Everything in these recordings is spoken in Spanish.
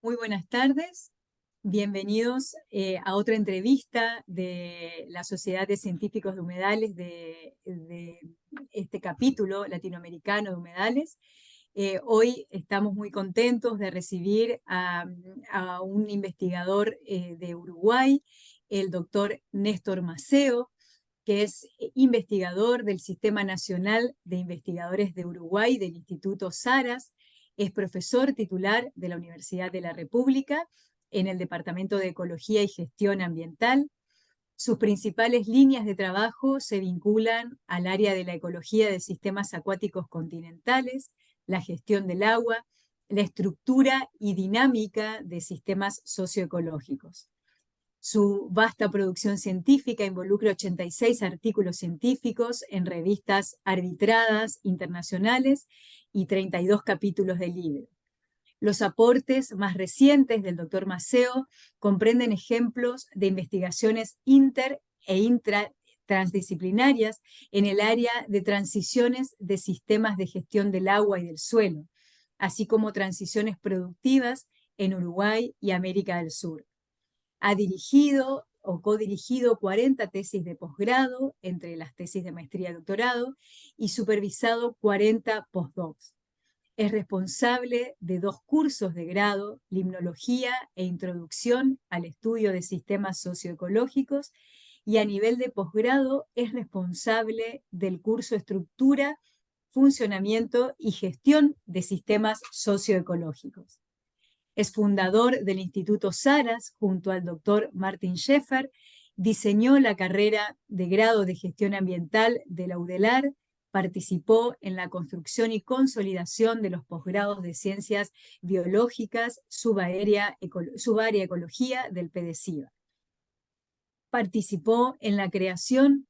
Muy buenas tardes, bienvenidos a otra entrevista de la Sociedad de Científicos de Humedales de este capítulo latinoamericano de humedales. Hoy estamos muy contentos de recibir a un investigador de Uruguay, el doctor Néstor Maceo, que es investigador del Sistema Nacional de Investigadores de Uruguay, del Instituto Saras. Es profesor titular de la Universidad de la República en el Departamento de Ecología y Gestión Ambiental. Sus principales líneas de trabajo se vinculan al área de la ecología de sistemas acuáticos continentales, la gestión del agua, la estructura y dinámica de sistemas socioecológicos. Su vasta producción científica involucra 86 artículos científicos en revistas arbitradas internacionales y 32 capítulos de libro. Los aportes más recientes del Dr. Maceo comprenden ejemplos de investigaciones inter e intratransdisciplinarias en el área de transiciones de sistemas de gestión del agua y del suelo, así como transiciones productivas en Uruguay y América del Sur. Ha dirigido o codirigido 40 tesis de posgrado, entre las tesis de maestría y doctorado, y supervisado 40 postdocs. Es responsable de 2 cursos de grado, Limnología e Introducción al Estudio de Sistemas Socioecológicos, y a nivel de posgrado es responsable del curso Estructura, Funcionamiento y Gestión de Sistemas Socioecológicos. Es fundador del Instituto Saras junto al doctor Martin Scheffer. Diseñó la carrera de grado de gestión ambiental de la UDELAR. Participó en la construcción y consolidación de los posgrados de ciencias biológicas, subárea ecología del PDCIVA. Participó en la creación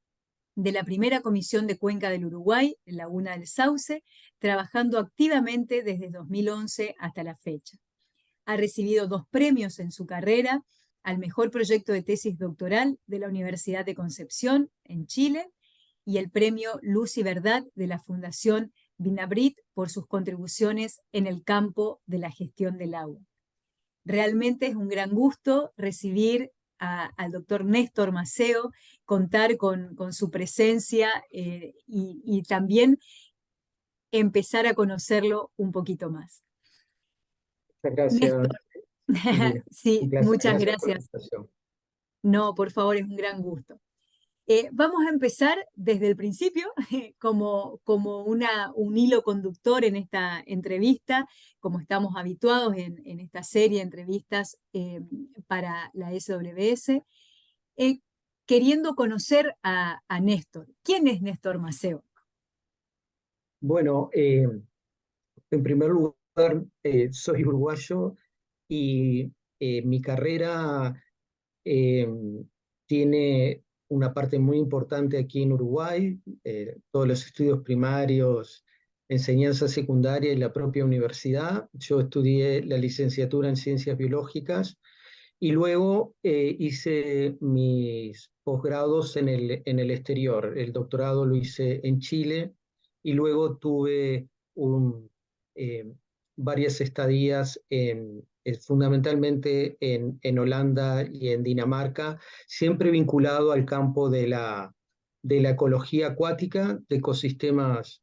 de la primera comisión de Cuenca del Uruguay, Laguna del Sauce, trabajando activamente desde 2011 hasta la fecha. Ha recibido 2 premios en su carrera: al mejor proyecto de tesis doctoral de la Universidad de Concepción, en Chile, y el premio Luz y Verdad de la Fundación Binabrit por sus contribuciones en el campo de la gestión del agua. Realmente es un gran gusto recibir al doctor Néstor Maceo, contar con su presencia y también empezar a conocerlo un poquito más. Muchas gracias, Néstor, Silvia. Un sí, placer. muchas Gracias por la gracias. invitación. No, por favor, es un gran gusto. Vamos a empezar desde el principio, como un hilo conductor en esta entrevista, como estamos habituados en esta serie de entrevistas para la SWS, eh, queriendo conocer a Néstor. ¿Quién es Néstor Maceo? Bueno, en primer lugar, soy uruguayo y mi carrera eh, tiene una parte muy importante aquí en Uruguay, todos los estudios primarios, enseñanza secundaria y la propia universidad. Yo estudié la licenciatura en Ciencias Biológicas y luego hice mis posgrados en el exterior. El doctorado lo hice en Chile y luego tuve eh, varias estadías fundamentalmente en Holanda y en Dinamarca, siempre vinculado al campo de la ecología acuática, de ecosistemas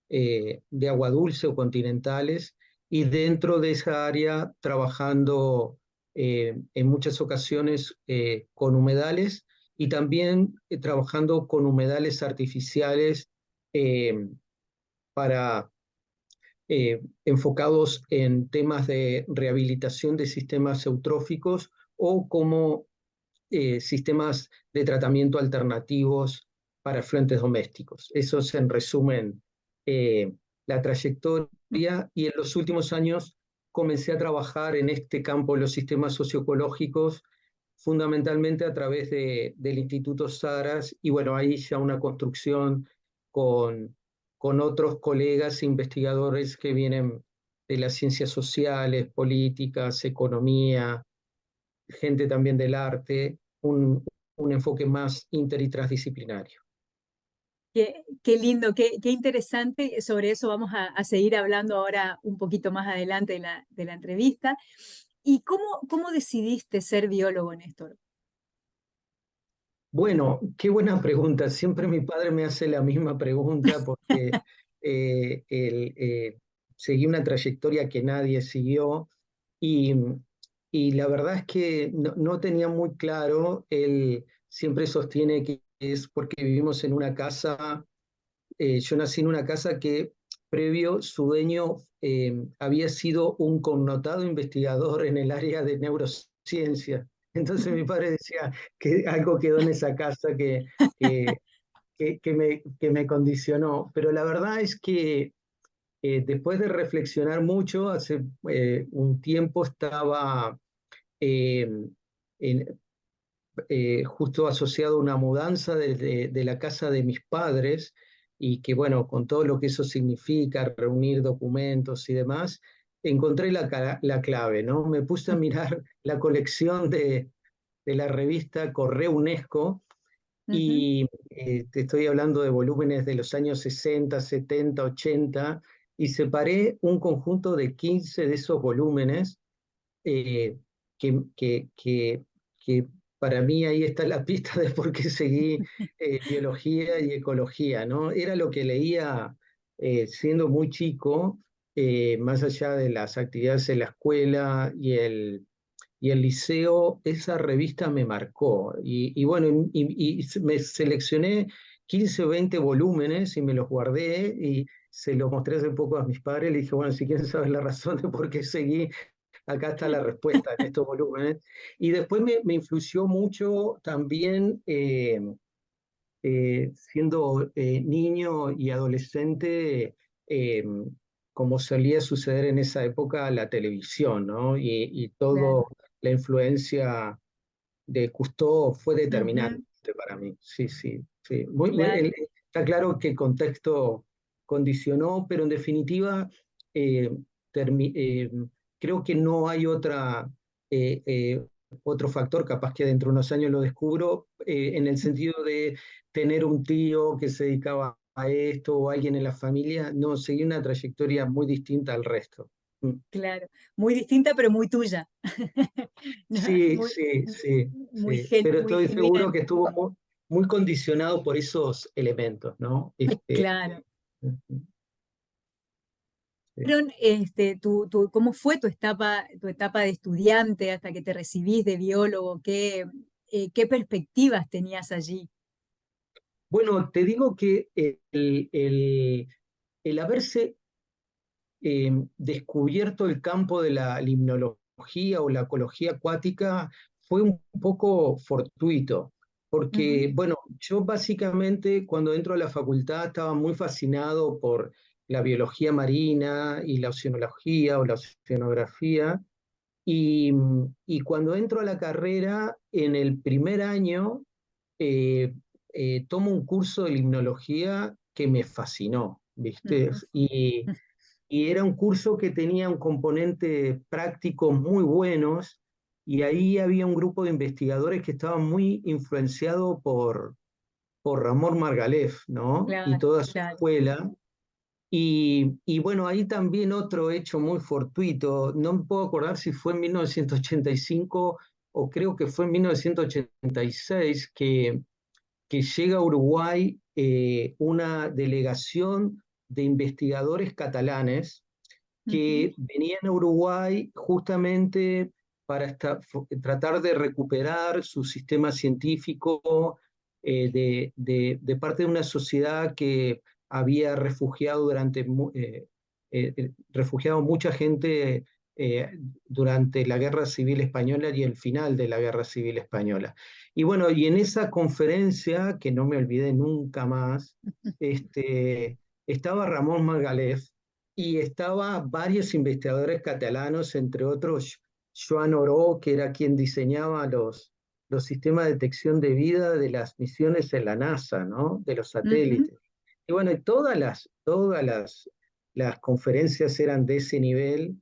de agua dulce o continentales, y dentro de esa área trabajando en muchas ocasiones con humedales y también trabajando con humedales artificiales eh, para enfocados en temas de rehabilitación de sistemas eutróficos o como sistemas de tratamiento alternativos para afluentes domésticos. Eso es en resumen la trayectoria, y en los últimos años comencé a trabajar en este campo de los sistemas socioecológicos, fundamentalmente a través del Instituto Saras, y bueno, ahí ya una construcción con otros colegas e investigadores que vienen de las ciencias sociales, políticas, economía, gente también del arte, un enfoque más inter y transdisciplinario. Qué lindo, qué interesante. Sobre eso vamos a seguir hablando ahora un poquito más adelante de la entrevista. ¿Y cómo decidiste ser biólogo, Néstor? Bueno, qué buena pregunta. Siempre mi padre me hace la misma pregunta porque él, seguí una trayectoria que nadie siguió y, y la verdad es que no tenía muy claro. Él siempre sostiene que es porque vivimos en una casa. Yo nací en una casa que previo su dueño había sido un connotado investigador en el área de neurociencia. Entonces mi padre decía que algo quedó en esa casa que, que me condicionó. Pero la verdad es que después de reflexionar mucho, hace un tiempo estaba eh, en- justo asociado a una mudanza de la casa de mis padres y que bueno, con todo lo que eso significa, reunir documentos y demás, encontré la clave, ¿no? Me puse a mirar la colección de la revista Correo UNESCO Ujú. y te estoy hablando de volúmenes de los años 60, 70, 80 y separé un conjunto de 15 de esos volúmenes eh, que, que, que, que para mí ahí está la pista de por qué seguí biología y ecología, ¿no? Era lo que leía siendo muy chico, más allá de las actividades en la escuela y el liceo, esa revista me marcó. Y bueno, me seleccioné 15 o 20 volúmenes y me los guardé y se los mostré hace poco a mis padres. Le dije, bueno, si quieren saber la razón de por qué seguí, acá está la respuesta en estos volúmenes. Y después me influyó mucho también, siendo niño y adolescente, como solía suceder en esa época, la televisión, ¿no? Y Claro. todo la influencia de Cousteau fue Ujú. determinante para mí. Sí, sí, sí. Claro. Está claro que el contexto condicionó, pero en definitiva, eh, termi- eh, creo que no hay eh, eh, otro factor, capaz que dentro de unos años lo descubro, en el sentido de tener un tío que se dedicaba a esto o alguien en la familia. No, seguí una trayectoria muy distinta al resto. Mm. Claro, muy distinta, pero muy tuya. No, Sí, muy, sí, sí, sí, pero muy estoy genuina. seguro que estuvo muy condicionado por esos elementos, ¿no? Claro. Sí. Aaron, ¿cómo fue tu etapa de estudiante hasta que te recibís de biólogo? ¿Qué perspectivas tenías allí? Bueno, te digo que el haberse descubierto el campo de la limnología o la ecología acuática fue un poco fortuito, Ujú, porque, bueno, yo básicamente cuando entro a la facultad estaba muy fascinado por la biología marina y la oceanología o la oceanografía, y, y cuando entro a la carrera, en el primer año, eh, tomo un curso de limnología que me fascinó, ¿viste? ujú, Y era un curso que tenía un componente práctico muy buenos y ahí había un grupo de investigadores que estaban muy influenciados por Ramón Margalef, ¿no? Y claro, toda su claro. escuela. Y bueno, ahí también otro hecho muy fortuito, no me puedo acordar si fue en 1985 o creo que fue en 1986 que llega a Uruguay una delegación de investigadores catalanes Ujú, que venían a Uruguay justamente para tratar de recuperar su sistema científico de parte de una sociedad que había refugiado refugiado mucha gente durante la Guerra Civil Española y el final de la Guerra Civil Española. Y bueno, y en esa conferencia, que no me olvidé nunca más, estaba Ramón Margalef, y estaba varios investigadores catalanos, entre otros Joan Oró, que era quien diseñaba los sistemas de detección de vida de las misiones en la NASA, ¿no? De los ujú. satélites. Y bueno, y las conferencias eran de ese nivel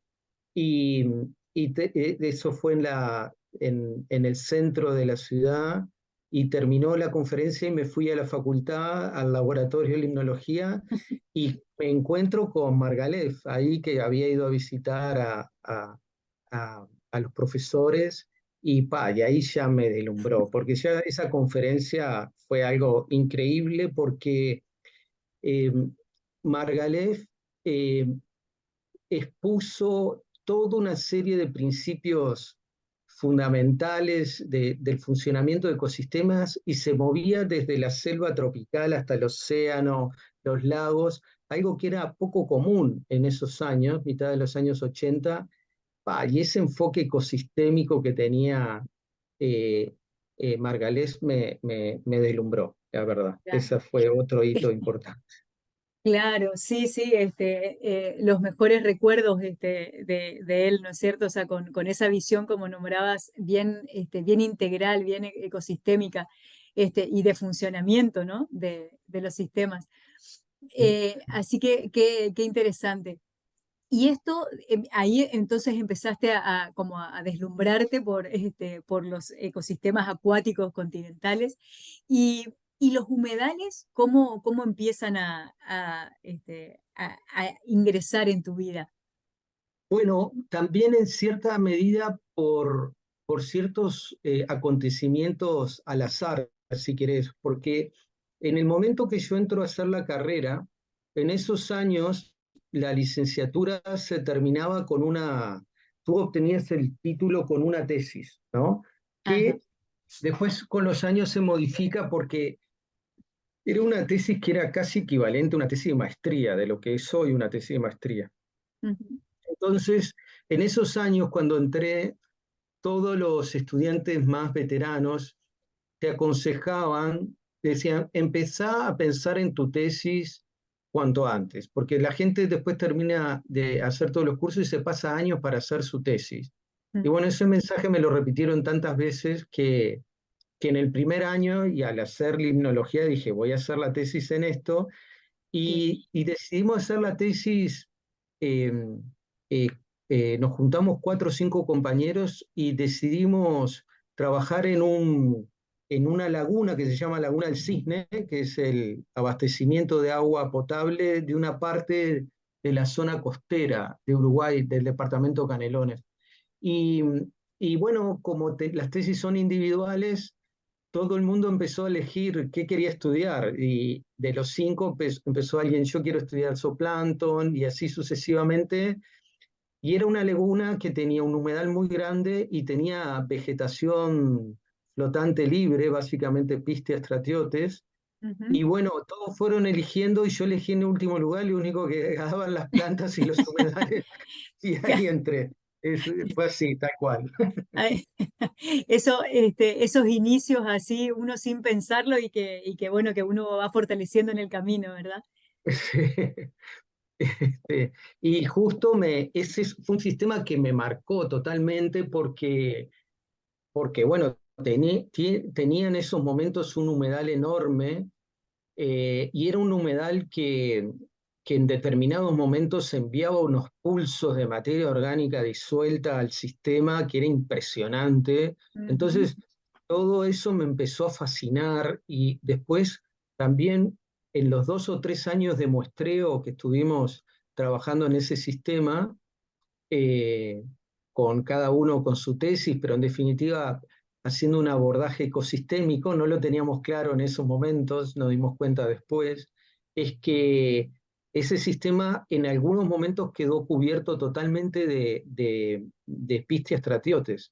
y, eso fue en el centro de la ciudad y terminó la conferencia y me fui a la facultad, al laboratorio de limnología y me encuentro con Margalef, ahí que había ido a visitar a a los profesores y ahí ya me deslumbró, porque ya esa conferencia fue algo increíble porque eh, Margalef eh, expuso toda una serie de principios fundamentales del funcionamiento de ecosistemas y se movía desde la selva tropical hasta el océano, los lagos, algo que era poco común en esos años, mitad de los años 80, y ese enfoque ecosistémico que tenía Margalef me deslumbró, la verdad. Ese fue otro hito importante. Claro, sí, sí, los mejores recuerdos de él, ¿no es cierto? O sea, con esa visión, como nombrabas, bien, bien integral, bien ecosistémica, y de funcionamiento, ¿no? De los sistemas. Así que qué interesante. Y esto, ahí entonces empezaste como a deslumbrarte por los ecosistemas acuáticos continentales y los humedales, ¿cómo empiezan a ingresar en tu vida? Bueno, también en cierta medida por ciertos acontecimientos al azar, si querés, porque en el momento que yo entro a hacer la carrera, en esos años la licenciatura se terminaba con tú obtenías el título con una tesis, ¿no? Ajá. Que después con los años se modifica porque era una tesis que era casi equivalente a una tesis de maestría, de lo que es hoy una tesis de maestría. Ujú. Entonces, en esos años, cuando entré, todos los estudiantes más veteranos te aconsejaban, decían, empezá a pensar en tu tesis cuanto antes, porque la gente después termina de hacer todos los cursos y se pasa años para hacer su tesis. Y bueno, ese mensaje me lo repitieron tantas veces que en el primer año y al hacer limnología dije, voy a hacer la tesis en esto, Sí. y decidimos hacer la tesis, eh, eh, nos juntamos 4 o 5 compañeros y decidimos trabajar en una laguna que se llama Laguna del Cisne, que es el abastecimiento de agua potable de una parte de la zona costera de Uruguay, del departamento Canelones. Y, y bueno, como las tesis son individuales, todo el mundo empezó a elegir qué quería estudiar y de los 5 empezó alguien, yo quiero estudiar zooplancton y así sucesivamente. Y era una laguna que tenía un humedal muy grande y tenía vegetación flotante libre, básicamente Pistia stratiotes. Ujú. Y bueno, todos fueron eligiendo y yo elegí en último lugar, lo único que daban las plantas y los humedales y ahí entré. Fue así, tal cual. Ay, esos inicios así, uno sin pensarlo y que bueno, que uno va fortaleciendo en el camino, ¿verdad? Este, y justo fue un sistema que me marcó totalmente porque bueno, tenía en esos momentos un humedal enorme y era un humedal que en determinados momentos enviaba unos pulsos de materia orgánica disuelta al sistema que era impresionante. Ujú. Entonces, todo eso me empezó a fascinar y después también en los 2 o 3 años de muestreo que estuvimos trabajando en ese sistema, eh, con cada uno con su tesis, pero en definitiva haciendo un abordaje ecosistémico, no lo teníamos claro en esos momentos, nos dimos cuenta después, es que ese sistema en algunos momentos quedó cubierto totalmente de Pistia stratiotes.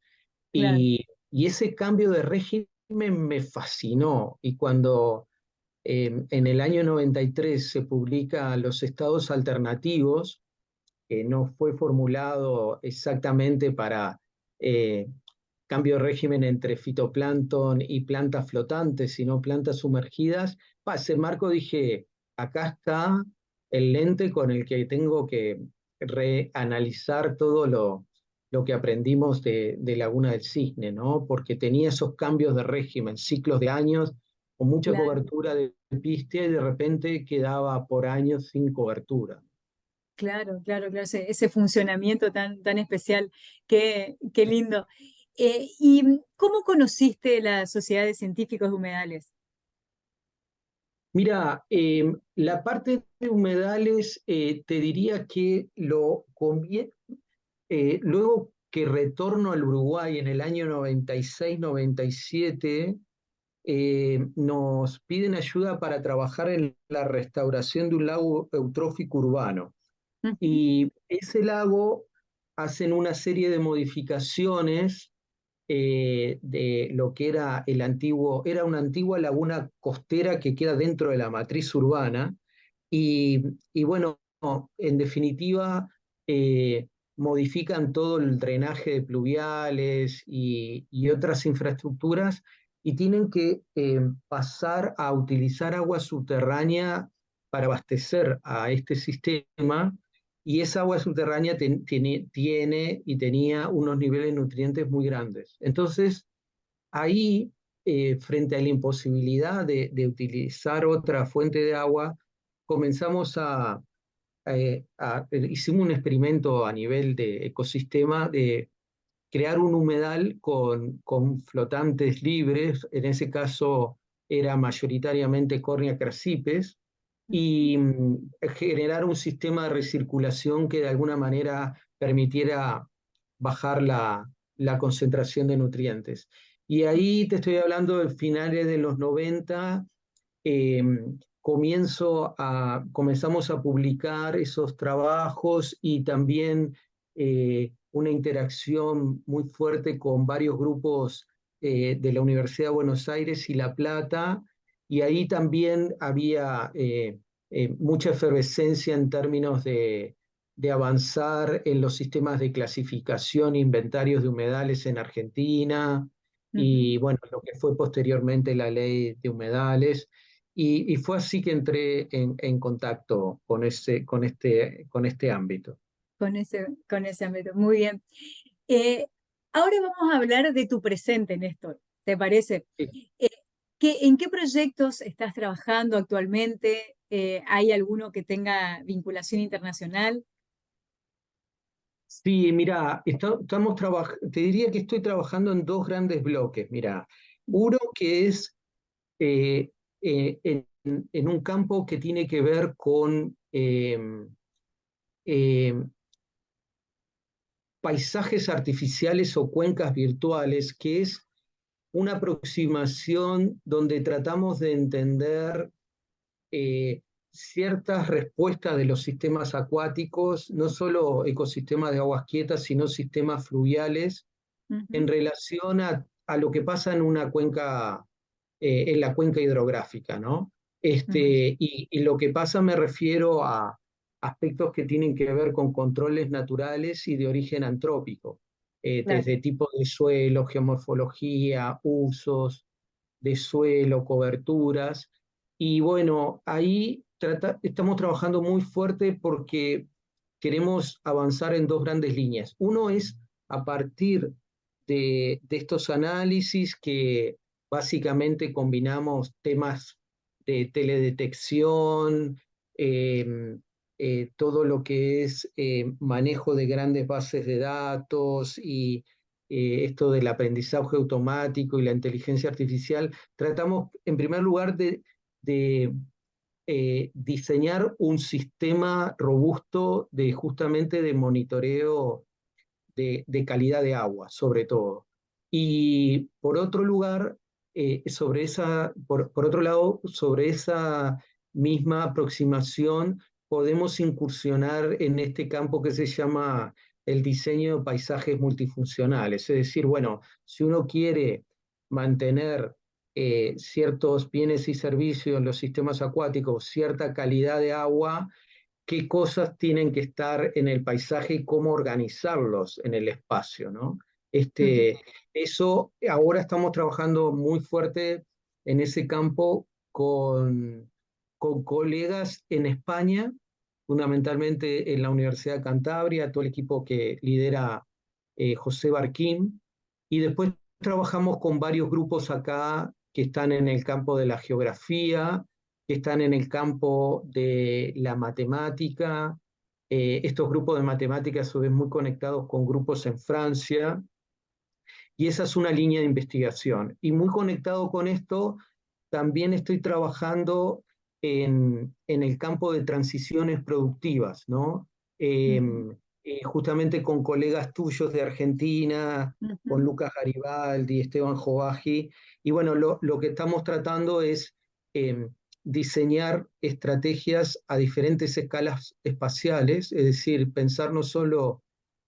Claro. Y ese cambio de régimen me fascinó. Y cuando en el año 93 se publica Los estados alternativos, que no fue formulado exactamente para eh, cambio de régimen entre fitoplancton y plantas flotantes, sino plantas sumergidas. Ese marco dije, acá está el lente con el que tengo que reanalizar todo lo que aprendimos de Laguna del Cisne, ¿no? Porque tenía esos cambios de régimen, ciclos de años, con mucha Claro, cobertura de pistia y de repente quedaba por años sin cobertura. claro, claro, claro, ese funcionamiento tan especial, qué lindo. ¿Y cómo conociste la Sociedad de Científicos de Humedales? Mira, la parte de humedales te diría que luego que retorno al Uruguay en el año 96-97, nos piden ayuda para trabajar en la restauración de un lago eutrófico urbano. Ujú, Y ese lago hacen una serie de modificaciones de lo que era era una antigua laguna costera que queda dentro de la matriz urbana. Y bueno, en definitiva, modifican todo el drenaje de pluviales y otras infraestructuras y tienen que pasar a utilizar agua subterránea para abastecer a este sistema. Y esa agua subterránea tiene y tenía unos niveles de nutrientes muy grandes. Entonces, ahí, frente a la imposibilidad de utilizar otra fuente de agua, comenzamos hicimos un experimento a nivel de ecosistema de crear un humedal con flotantes libres. En ese caso era mayoritariamente Cornea crassipes, ujú, y generar un sistema de recirculación que de alguna manera permitiera bajar la concentración de nutrientes. Y ahí te estoy hablando de finales de los 90. eh, Comenzamos a publicar esos trabajos y también una interacción muy fuerte con varios grupos de la Universidad de Buenos Aires y La Plata, y ahí también había mucha efervescencia en términos de avanzar en los sistemas de clasificación e inventarios de humedales en Argentina, ujú. y bueno, lo que fue posteriormente la ley de humedales. Y fue así que entré en contacto con este ámbito. Con ese ámbito. Muy bien. Eh, Ahora vamos a hablar de tu presente, Néstor. ¿Te parece? Sí, Eh, ¿En qué proyectos estás trabajando actualmente? ¿Hay alguno que tenga vinculación internacional? sí, mira, te diría que estoy trabajando en dos grandes bloques. Mira, uno que es eh, en un campo que tiene que ver con eh, paisajes artificiales o cuencas virtuales, que es una aproximación donde tratamos de entender eh, ciertas respuestas de los sistemas acuáticos, no solo ecosistemas de aguas quietas, sino sistemas fluviales, en Ujú, relación a lo que pasa en una cuenca, en la cuenca hidrográfica, ¿no? ujú, Y lo que pasa me refiero a aspectos que tienen que ver con controles naturales y de origen antrópico, claro. desde tipo de suelo, geomorfología, usos de suelo, coberturas. Y bueno, ahí estamos trabajando muy fuerte porque queremos avanzar en dos grandes líneas. Uno es a partir de estos análisis que básicamente combinamos temas de teledetección, eh, todo lo que es manejo de grandes bases de datos y esto del aprendizaje automático y la inteligencia artificial. Tratamos en primer lugar de diseñar un sistema robusto de justamente de monitoreo de calidad de agua, sobre todo. Y por otro lugar, por otro lado, sobre esa misma aproximación, podemos incursionar en este campo que se llama el diseño de paisajes multifuncionales. Es decir, bueno, si uno quiere mantener ciertos bienes y servicios en los sistemas acuáticos, cierta calidad de agua, qué cosas tienen que estar en el paisaje y cómo organizarlos en el espacio, ¿no? Ujú, Eso ahora estamos trabajando muy fuerte en ese campo con colegas en España, fundamentalmente en la Universidad de Cantabria, todo el equipo que lidera José Barquín, y después trabajamos con varios grupos acá que están en el campo de la geografía, que están en el campo de la matemática. Estos grupos de matemática a su vez muy conectados con grupos en Francia, y esa es una línea de investigación. Y muy conectado con esto, también estoy trabajando en el campo de transiciones productivas, ¿no? Eh, ujú. justamente con colegas tuyos de Argentina, con Ujú, Lucas Garibaldi, Esteban Jovaji, y bueno, lo que estamos tratando es eh, diseñar estrategias a diferentes escalas espaciales, es decir, pensar no solo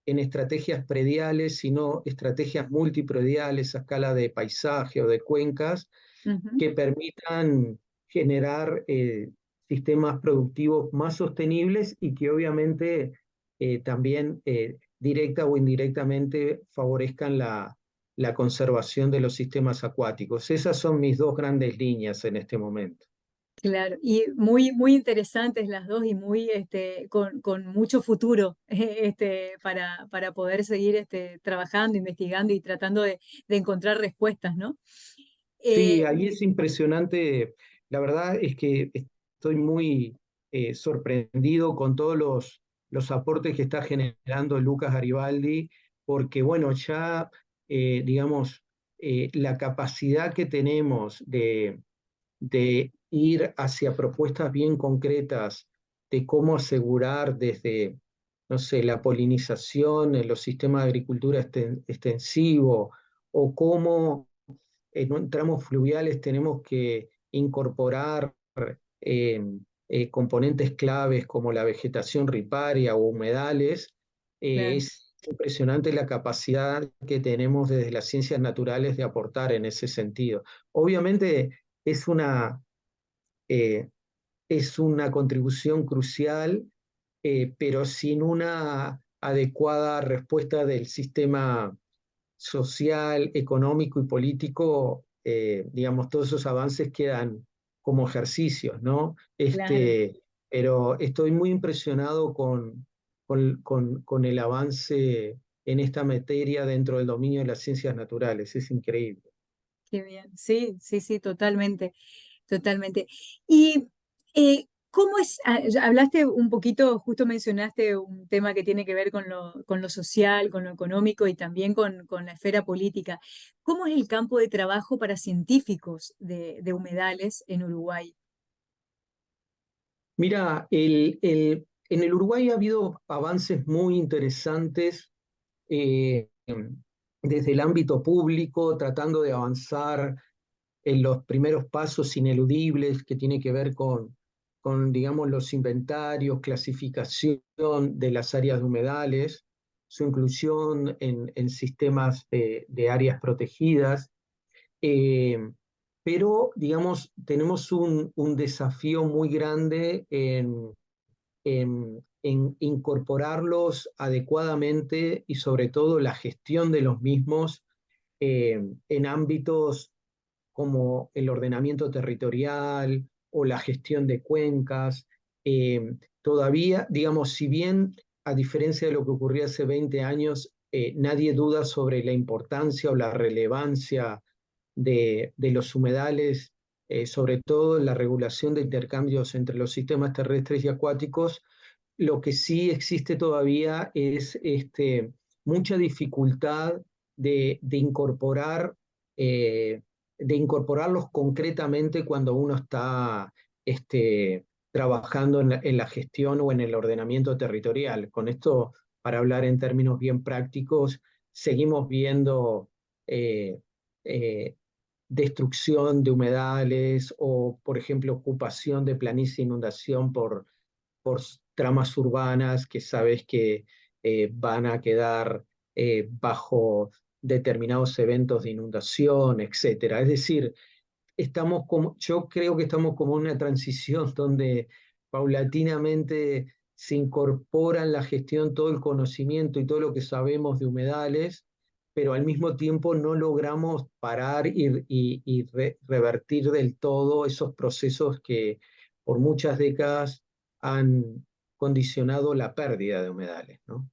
en estrategias prediales, sino estrategias multiprediales a escala de paisaje o de cuencas ujú. que permitan generar sistemas productivos más sostenibles y que obviamente también directa o indirectamente favorezcan la conservación de los sistemas acuáticos. Esas son mis dos grandes líneas en este momento. Claro, y muy, muy interesantes las dos y muy, con mucho futuro para poder seguir trabajando, investigando y tratando de encontrar respuestas, ¿no? Sí, Eh, ahí es impresionante. La verdad es que estoy muy sorprendido con todos los aportes que está generando Lucas Garibaldi, porque bueno, ya, digamos, la capacidad que tenemos de ir hacia propuestas bien concretas de cómo asegurar desde, no sé, la polinización en los sistemas de agricultura extensivo, o cómo en tramos fluviales tenemos que incorporar eh, componentes claves como la vegetación riparia o humedales. claro, Es impresionante la capacidad que tenemos desde las ciencias naturales de aportar en ese sentido. Obviamente es eh, es una contribución crucial, pero sin una adecuada respuesta del sistema social, económico y político, digamos, todos esos avances quedan como ejercicios, ¿no? claro. Pero estoy muy impresionado con el avance en esta materia dentro del dominio de las ciencias naturales. Es increíble. Qué bien. Sí, sí, sí, totalmente, totalmente. Y ¿cómo es? Ya hablaste un poquito, justo mencionaste un tema que tiene que ver con lo social, con lo económico y también con la esfera política. ¿Cómo es el campo de trabajo para científicos de humedales en Uruguay? Mira, en el Uruguay ha habido avances muy interesantes eh, desde el ámbito público, tratando de avanzar en los primeros pasos ineludibles que tiene que ver digamos, los inventarios, clasificación de las áreas de humedales, su inclusión en sistemas de áreas protegidas. Eh, pero, digamos, tenemos un desafío muy grande en incorporarlos adecuadamente y sobre todo la gestión de los mismos en ámbitos como el ordenamiento territorial o la gestión de cuencas. Todavía, digamos, si bien a diferencia de lo que ocurría hace 20 años, nadie duda sobre la importancia o la relevancia de los humedales, sobre todo en la regulación de intercambios entre los sistemas terrestres y acuáticos. Lo que sí existe todavía es mucha dificultad de incorporar, eh, de incorporarlos concretamente cuando uno está trabajando en la gestión o en el ordenamiento territorial. Con esto, para hablar en términos bien prácticos, seguimos viendo eh, eh, destrucción de humedales o, por ejemplo, ocupación de planicie e inundación por tramas urbanas que sabes que van a quedar bajo determinados eventos de inundación, etcétera. Es decir, yo creo que estamos como en una transición donde paulatinamente se incorpora en la gestión todo el conocimiento y todo lo que sabemos de humedales, pero al mismo tiempo no logramos parar y revertir del todo esos procesos que por muchas décadas han condicionado la pérdida de humedales, ¿no?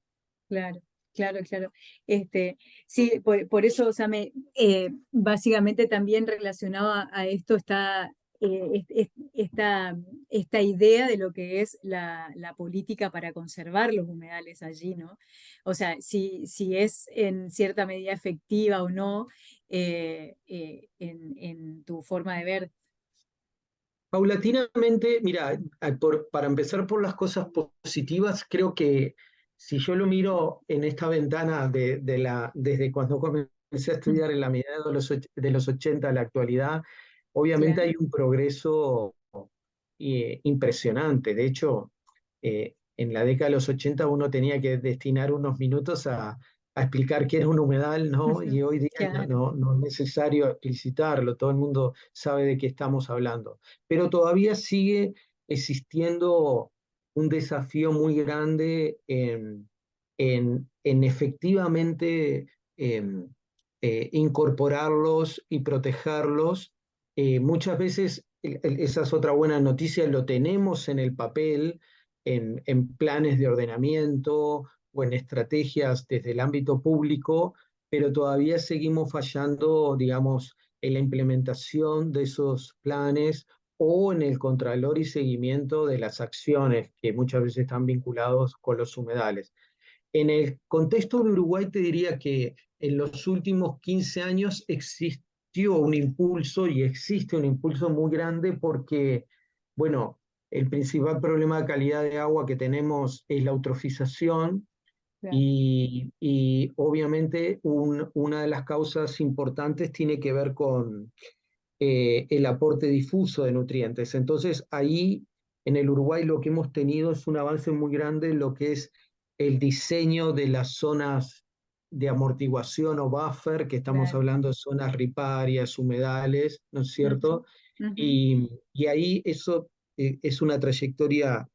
Claro, claro, claro. Sí, por eso, o sea, básicamente también relacionado a esto está esta idea de lo que es la política para conservar los humedales allí, ¿no? O sea, si es en cierta medida efectiva o no en tu forma de ver. Paulatinamente, mira, para empezar por las cosas positivas, creo que si yo lo miro en esta ventana desde cuando comencé a estudiar en la mitad de los 80 a la actualidad, obviamente Claro. hay un progreso impresionante. De hecho, en la década de los 80 uno tenía que destinar unos minutos a explicar qué era un humedal, ¿no? Y hoy día Claro, no es necesario explicitarlo, todo el mundo sabe de qué estamos hablando. Pero todavía sigue existiendo un desafío muy grande en efectivamente em, incorporarlos y protegerlos. Muchas veces, esa es otra buena noticia, lo tenemos en el papel, en planes de ordenamiento o en estrategias desde el ámbito público, pero todavía seguimos fallando, digamos, en la implementación de esos planes o en el contralor y seguimiento de las acciones que muchas veces están vinculados con los humedales. En el contexto de Uruguay te diría que en los últimos 15 años existió un impulso y existe un impulso muy grande porque, bueno, el principal problema de calidad de agua que tenemos es la eutrofización claro, y obviamente una de las causas importantes tiene que ver con el aporte difuso de nutrientes. Entonces, ahí en el Uruguay lo que hemos tenido es un avance muy grande en lo que es el diseño de las zonas de amortiguación o buffer, que estamos claro. hablando de zonas riparias, humedales, ¿no es Ujú, cierto? ujú. Y ahí eso es una trayectoria,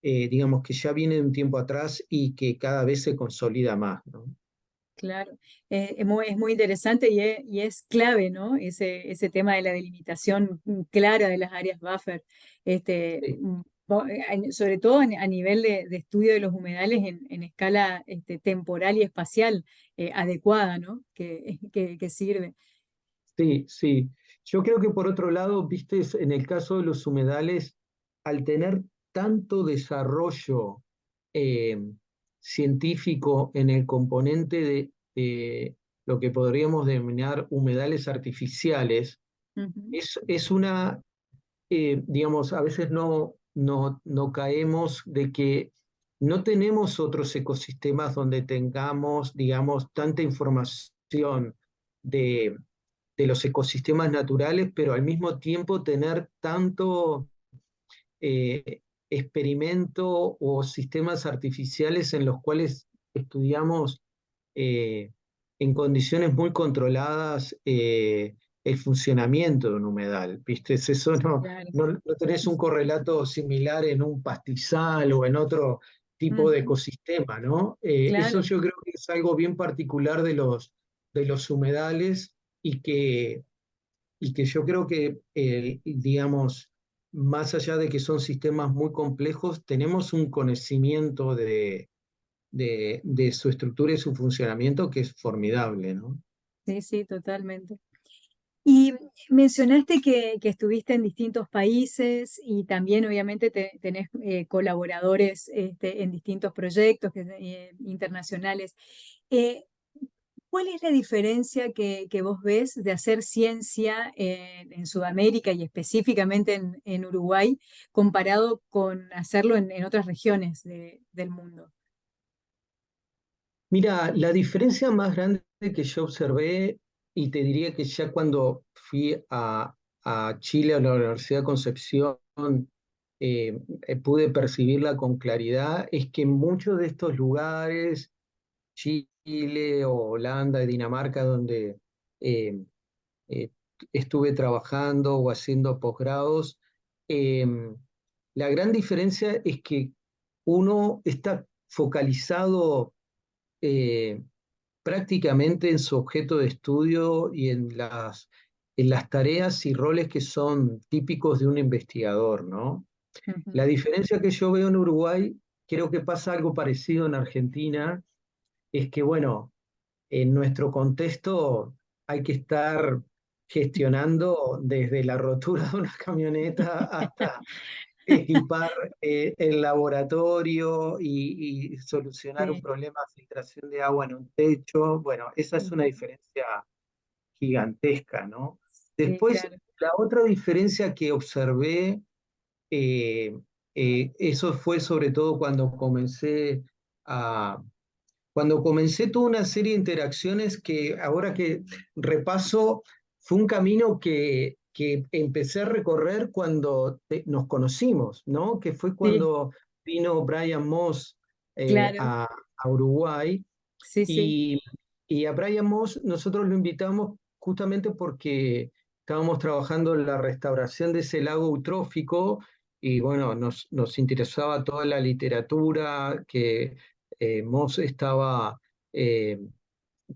digamos, que ya viene de un tiempo atrás y que cada vez se consolida más, ¿no? Claro, es muy interesante y es clave, ¿no? Ese tema de la delimitación clara de las áreas buffer, Sí. sobre todo a nivel de estudio de los humedales en escala temporal y espacial adecuada, ¿no? Que sirve. Sí, sí. Yo creo que por otro lado, viste, en el caso de los humedales, al tener tanto desarrollo eh, científico en el componente de lo que podríamos denominar humedales artificiales, Ujú, es una, digamos, a veces no caemos de que no tenemos otros ecosistemas donde tengamos, digamos, tanta información de los ecosistemas naturales, pero al mismo tiempo tener tanto eh, experimento o sistemas artificiales en los cuales estudiamos eh, en condiciones muy controladas el funcionamiento de un humedal. ¿Viste? Eso claro. no tenés un correlato similar en un pastizal o en otro tipo de Ujú, ecosistema, ¿no? Eso claro. yo creo que es algo bien particular de los humedales y que yo creo que, digamos, más allá de que son sistemas muy complejos, tenemos un conocimiento de su estructura y su funcionamiento que es formidable, ¿no? Sí, sí, totalmente. Y mencionaste que estuviste en distintos países y también obviamente tenés colaboradores en distintos proyectos internacionales. Eh, ¿Cuál es la diferencia que vos ves de hacer ciencia en Sudamérica y específicamente en Uruguay comparado con hacerlo en otras regiones del mundo? Mira, la diferencia más grande que yo observé, y te diría que ya cuando fui a Chile, a la Universidad de Concepción, pude percibirla con claridad, es que en muchos de estos lugares, Chile o Holanda, Dinamarca, donde eh, eh, estuve trabajando o haciendo posgrados, eh, la gran diferencia es que uno está focalizado eh, prácticamente en su objeto de estudio y en las tareas y roles que son típicos de un investigador, ¿no? La Ujú. diferencia que yo veo en Uruguay, creo que pasa algo parecido en Argentina, es que, bueno, en nuestro contexto hay que estar gestionando desde la rotura de una camioneta hasta equipar el laboratorio y solucionar un Sí, problema de filtración de agua en un techo. Bueno, esa es una ujú. diferencia gigantesca, ¿no? Sí, Después, claro. la otra diferencia que observé, eh, eso fue sobre todo cuando comencé cuando comencé tuve una serie de interacciones que ahora que repaso, fue un camino que empecé a recorrer cuando nos conocimos, ¿no? Que fue Sí, cuando vino Brian Moss claro, a Uruguay sí, sí. y, y a Brian Moss nosotros lo invitamos justamente porque estábamos trabajando en la restauración de ese lago eutrófico y bueno, nos interesaba toda la literatura que Moss estaba eh,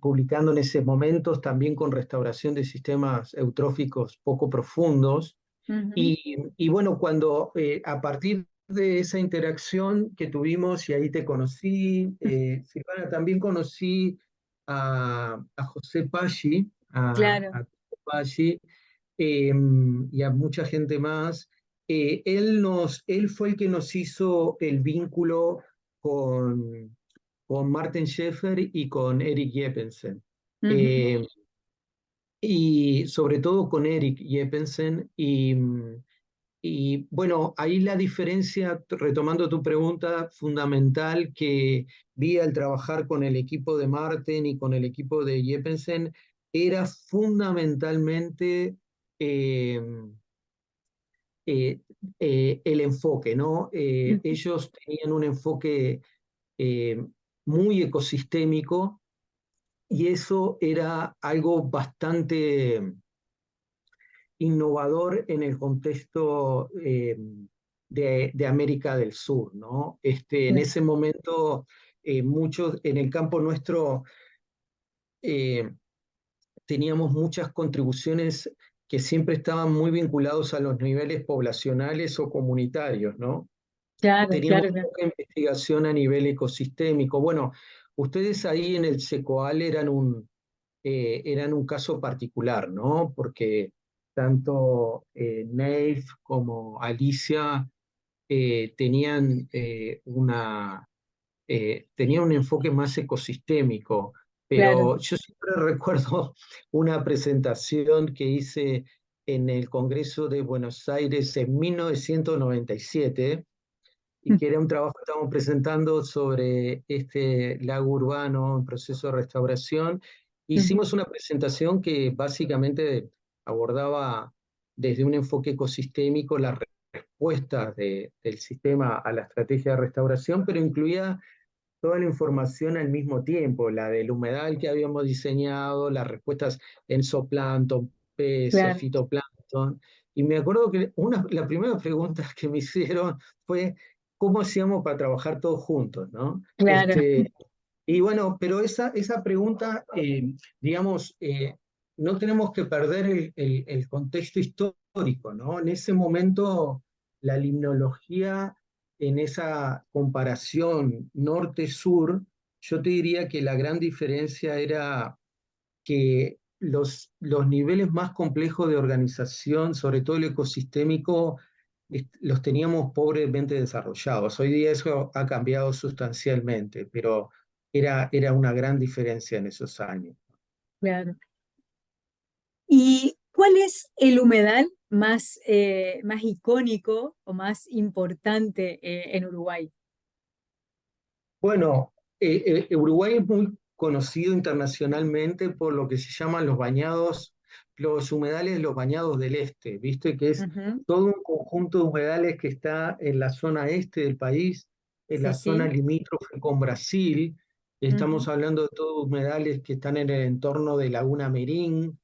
publicando en esos momentos, también con restauración de sistemas eutróficos poco profundos. Ujú. Y bueno, cuando a partir de esa interacción que tuvimos, y ahí te conocí, Silvana, también conocí a José Paggi, Claro, a Paggi, y a mucha gente más. Él fue el que nos hizo el vínculo con Martin Schaeffer y con Eric Jeppensen. ujú. Eh, y sobre todo con Eric Jeppensen. Y bueno, ahí la diferencia, retomando tu pregunta, fundamental que vi al trabajar con el equipo de Martin y con el equipo de Jeppensen, era fundamentalmente eh, eh, el enfoque, ¿no? Ujú. Ellos tenían un enfoque eh, muy ecosistémico y eso era algo bastante innovador en el contexto de América del Sur, ¿no? En Claro, ese momento, muchos, en el campo nuestro, eh, teníamos muchas contribuciones que siempre estaban muy vinculados a los niveles poblacionales o comunitarios, ¿no? claro, Teníamos claro, claro. poca investigación a nivel ecosistémico. Bueno, ustedes ahí en el SECOAL eran un caso particular, ¿no? Porque tanto Neif como Alicia tenían un enfoque más ecosistémico, Claro. pero yo siempre recuerdo una presentación que hice en el Congreso de Buenos Aires en 1997 y que era un trabajo que estábamos presentando sobre este lago urbano en proceso de restauración. Ujú. Hicimos una presentación que básicamente abordaba desde un enfoque ecosistémico las respuestas del sistema a la estrategia de restauración, pero incluía toda la información al mismo tiempo, la del humedal que habíamos diseñado, las respuestas en zooplancton, peces, Claro, fitoplancton. Y me acuerdo que la primera pregunta que me hicieron fue, ¿cómo hacíamos para trabajar todos juntos, ¿no? claro, Y bueno, pero esa pregunta, digamos, no tenemos que perder el contexto histórico, ¿no? En ese momento, la limnología, en esa comparación norte-sur, yo te diría que la gran diferencia era que los niveles más complejos de organización, sobre todo el ecosistémico, los teníamos pobremente desarrollados. Hoy día eso ha cambiado sustancialmente, pero era una gran diferencia en esos años. claro. ¿Y cuál es el humedal más, más icónico o más importante en Uruguay? Bueno, Uruguay es muy conocido internacionalmente por lo que se llaman los bañados, los humedales, los bañados del este, viste que es Ujú. todo un conjunto de humedales que está en la zona este del país, en Sí, la zona sí. limítrofe con Brasil. Ujú. Estamos hablando de todos humedales que están en el entorno de Laguna Merín,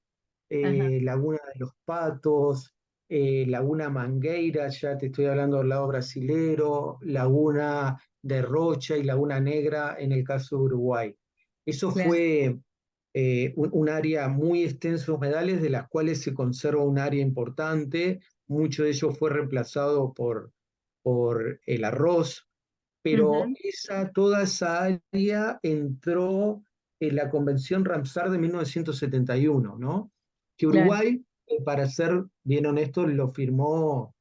Ajá, Laguna de los Patos, Laguna Mangueira, ya te estoy hablando del lado brasilero, Laguna de Rocha y Laguna Negra en el caso de Uruguay. Eso claro, fue un área muy extensa de humedales, de las cuales se conserva un área importante. Mucho de ello fue reemplazado por el arroz, pero ujú. toda esa área entró en la Convención Ramsar de 1971, ¿no? Que Claro, Uruguay, para ser bien honesto, lo firmó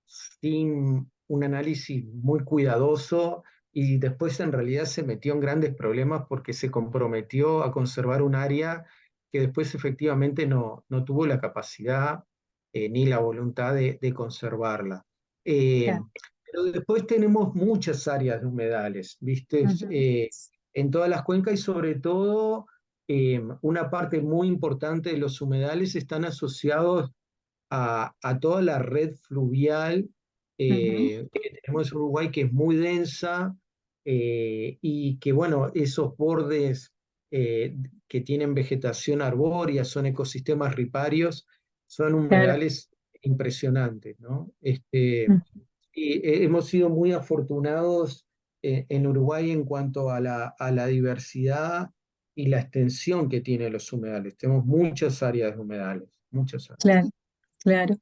sin un análisis muy cuidadoso y después en realidad se metió en grandes problemas porque se comprometió a conservar un área que después efectivamente no tuvo la capacidad ni la voluntad de conservarla. Eh, claro. Pero después tenemos muchas áreas de humedales, ¿viste? Ujú. En todas las cuencas y sobre todo una parte muy importante de los humedales están asociados a toda la red fluvial Ujú. que tenemos en Uruguay, que es muy densa y que, bueno, esos bordes que tienen vegetación arbórea, son ecosistemas riparios, son Claro. humedales impresionantes, ¿no? Mm. Y hemos sido muy afortunados en Uruguay en cuanto a la diversidad y la extensión que tienen los humedales. Tenemos muchas áreas de humedales, muchas áreas. Claro, claro.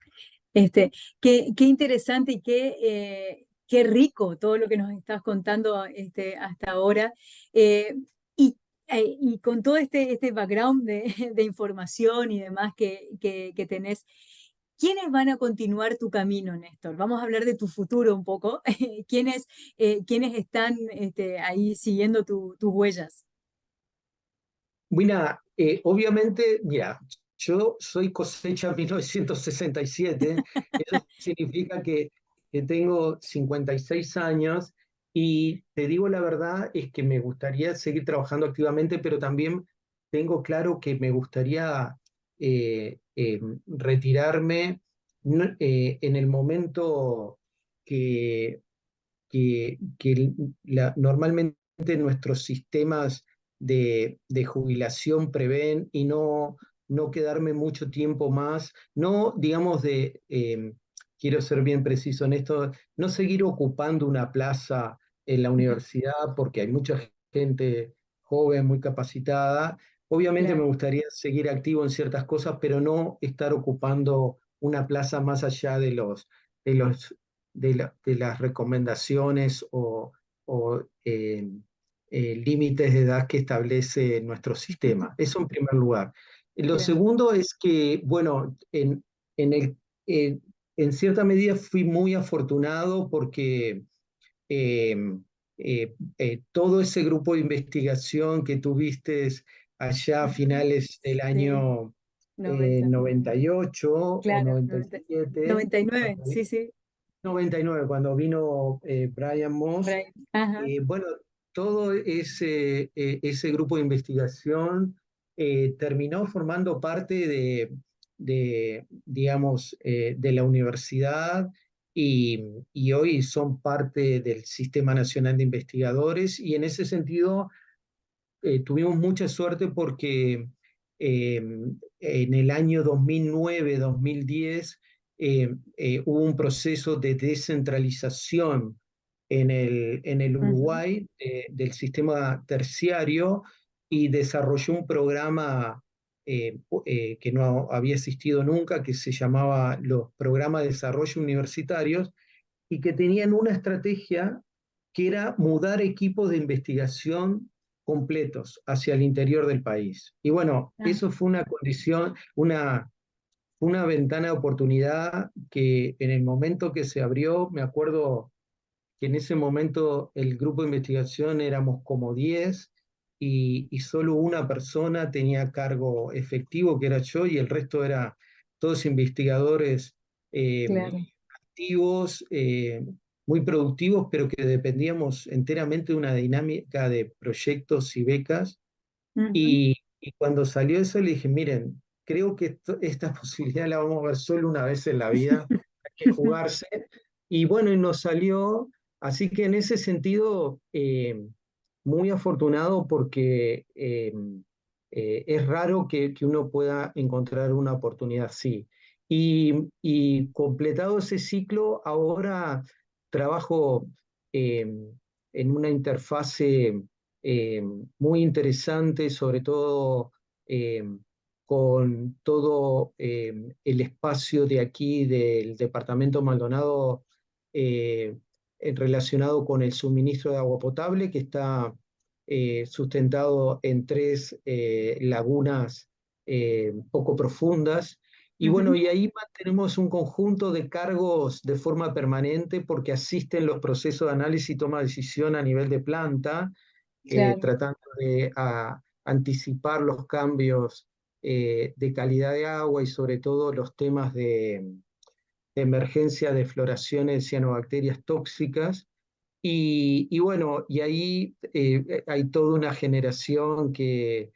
Este, qué interesante y qué rico todo lo que nos estás contando hasta ahora. Eh, y, y con todo este background de información y demás que tenés, ¿quiénes van a continuar tu camino, Néstor? Vamos a hablar de tu futuro un poco. ¿Quiénes están ahí siguiendo tus huellas? Mira, obviamente, mira, yo soy cosecha 1967, eso significa que tengo 56 años y te digo la verdad es que me gustaría seguir trabajando activamente, pero también tengo claro que me gustaría retirarme en el momento que normalmente nuestros sistemas de jubilación prevén y no quedarme mucho tiempo más, no, digamos, quiero ser bien preciso en esto, no seguir ocupando una plaza en la Ujú. universidad porque hay mucha gente joven, muy capacitada. Obviamente me Claro, gustaría seguir activo en ciertas cosas, pero no estar ocupando una plaza más allá de los de las recomendaciones o límites de edad que establece nuestro sistema. Eso en primer lugar. Lo claro. segundo es que, bueno, en el, eh, en cierta medida fui muy afortunado porque eh, todo ese grupo de investigación que tuviste allá a Ujú. finales del Sí, año 90. 98 o Claro, 97, 99, cuando sí, sí, 99, cuando vino Brian Moss. Brian. Ajá, Bueno, todo ese grupo de investigación terminó formando parte digamos, de la universidad y hoy son parte del Sistema Nacional de Investigadores y en ese sentido tuvimos mucha suerte porque eh, en el año 2009-2010 hubo un proceso de descentralización en el ujú, Uruguay del sistema terciario y desarrolló un programa que no había existido nunca, que se llamaba los Programas de Desarrollo Universitarios y que tenían una estrategia que era mudar equipos de investigación completos hacia el interior del país. Y bueno, ajá, eso fue una condición, una ventana de oportunidad que en el momento que se abrió, me acuerdo que en ese momento el grupo de investigación éramos como 10 y solo una persona tenía cargo efectivo, que era yo, y el resto era todos investigadores claro. activos, muy productivos, pero que dependíamos enteramente de una dinámica de proyectos y becas. Ujú. Y cuando salió eso le dije, miren, creo que esta posibilidad la vamos a ver solo una vez en la vida, hay que jugarse. Y bueno, y nos salió, así que en ese sentido, muy afortunado porque es raro que uno pueda encontrar una oportunidad así. Y completado ese ciclo, ahora trabajo eh, en una interfase eh, muy interesante, sobre todo eh, con todo el espacio de aquí del departamento Maldonado relacionado con el suministro de agua potable, que está sustentado en tres lagunas poco profundas. Y bueno, Ujú. y ahí mantenemos un conjunto de cargos de forma permanente porque asisten los procesos de análisis y toma de decisión a nivel de planta, Claro. tratando de anticipar los cambios de calidad de agua y sobre todo los temas de emergencia de floraciones de cianobacterias tóxicas. Y bueno, y ahí hay toda una generación que,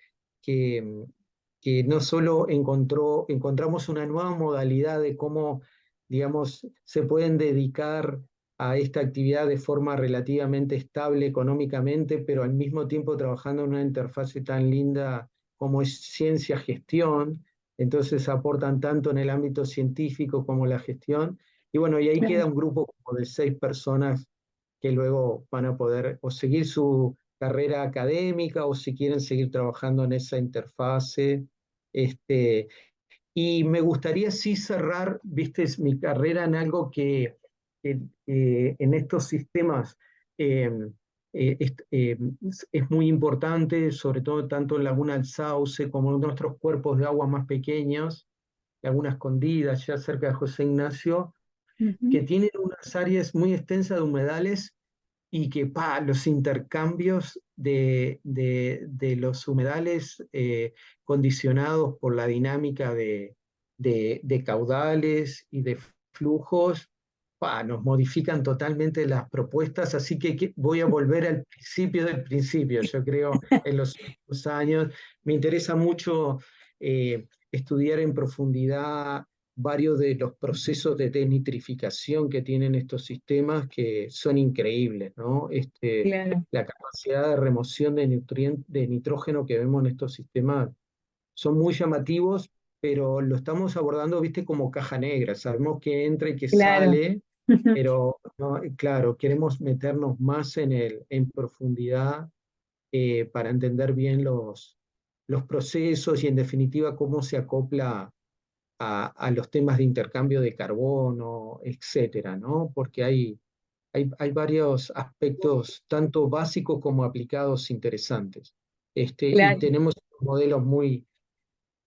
que no solo encontramos una nueva modalidad de cómo, digamos, se pueden dedicar a esta actividad de forma relativamente estable económicamente, pero al mismo tiempo trabajando en una interfase tan linda como es ciencia-gestión. Entonces aportan tanto en el ámbito científico como la gestión. Y bueno, y ahí queda Claro, un grupo como de 6 personas que luego van a poder o seguir su carrera académica o si quieren seguir trabajando en esa interfase. Este, y me gustaría sí cerrar, viste, mi carrera en algo que en estos sistemas eh, es muy importante, sobre todo tanto en Laguna del Sauce como en nuestros cuerpos de agua más pequeños, Laguna Escondida, ya cerca de José Ignacio, ujú, que tienen unas áreas muy extensas de humedales y que los intercambios de los humedales condicionados por la dinámica de caudales y de flujos, nos modifican totalmente las propuestas, así que voy a volver al principio del principio, yo creo, en los últimos años. Me interesa mucho estudiar en profundidad varios de los procesos de denitrificación que tienen estos sistemas que son increíbles, ¿no? claro, La capacidad de remoción de de nitrógeno que vemos en estos sistemas son muy llamativos, pero lo estamos abordando, viste, como caja negra. Sabemos que entra y que claro. sale, pero no, claro, queremos meternos más en profundidad para entender bien los procesos y en definitiva cómo se acopla a los temas de intercambio de carbono, etcétera, ¿no? Porque hay varios aspectos, tanto básicos como aplicados, interesantes. Y Claro. tenemos modelos muy,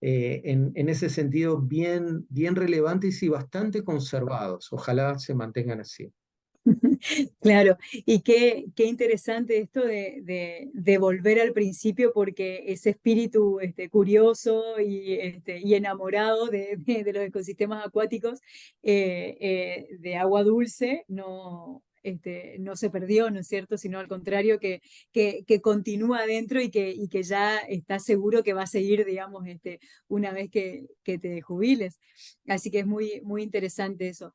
en ese sentido, bien relevantes y bastante conservados. Ojalá se mantengan así. Claro, y qué interesante esto de volver al principio, porque ese espíritu curioso y enamorado de los ecosistemas acuáticos de agua dulce no se perdió, ¿no es cierto? Sino al contrario, que continúa adentro y que ya está seguro que va a seguir, digamos, una vez que te jubiles. Así que es muy interesante eso